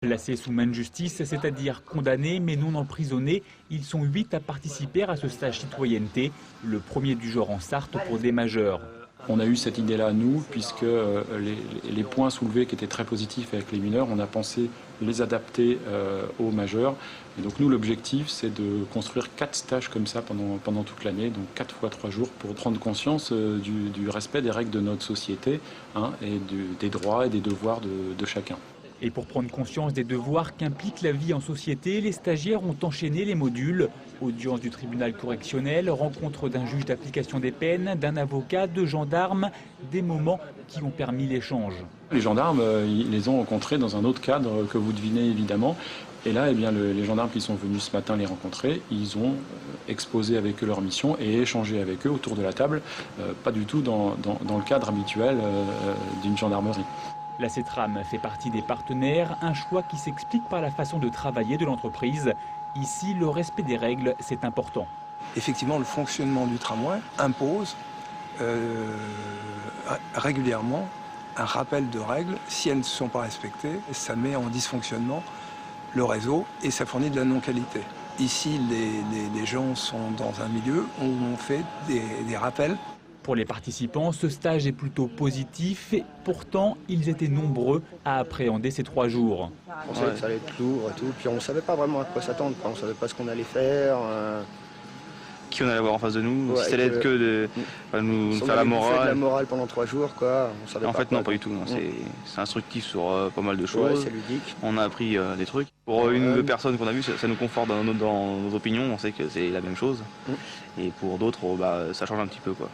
Placés sous main de justice, c'est-à-dire condamnés mais non emprisonnés, ils sont 8 à participer à ce stage citoyenneté, le premier du genre en Sarthe pour des majeurs. On a eu cette idée-là, nous, puisque les points soulevés qui étaient très positifs avec les mineurs, on a pensé les adapter aux majeurs. Et donc nous, l'objectif, c'est de construire 4 stages comme ça pendant toute l'année, donc 4 fois 3 jours, pour prendre conscience du respect des règles de notre société et des droits et des devoirs de chacun. Et pour prendre conscience des devoirs qu'implique la vie en société, les stagiaires ont enchaîné les modules. Audience du tribunal correctionnel, rencontre d'un juge d'application des peines, d'un avocat, de gendarmes, des moments qui ont permis l'échange. Les gendarmes, ils les ont rencontrés dans un autre cadre que vous devinez évidemment. Et là, eh bien, les gendarmes qui sont venus ce matin les rencontrer, ils ont exposé avec eux leur mission et échangé avec eux autour de la table, pas du tout dans le cadre habituel d'une gendarmerie. La CETRAM fait partie des partenaires, un choix qui s'explique par la façon de travailler de l'entreprise. Ici, le respect des règles, c'est important. Effectivement, le fonctionnement du tramway impose régulièrement un rappel de règles. Si elles ne sont pas respectées, ça met en dysfonctionnement le réseau et ça fournit de la non-qualité. Ici, les gens sont dans un milieu où on fait des rappels. Pour les participants, ce stage est plutôt positif. Et pourtant, ils étaient nombreux à appréhender ces 3 jours. On savait que ça allait être lourd et tout, puis on ne savait pas vraiment à quoi s'attendre. On ne savait pas ce qu'on allait faire. Qui on allait avoir en face de nous, si ça allait être que de nous faire la Fait de la morale. morale pendant 3 jours, quoi. On savait En pas fait, quoi, non, pas du tout. C'est instructif sur pas mal de choses. c'est ludique. On a appris des trucs. Pour une ou deux personnes qu'on a vues, ça nous conforte dans nos opinions. On sait que c'est la même chose. Et pour d'autres, ça change un petit peu, quoi.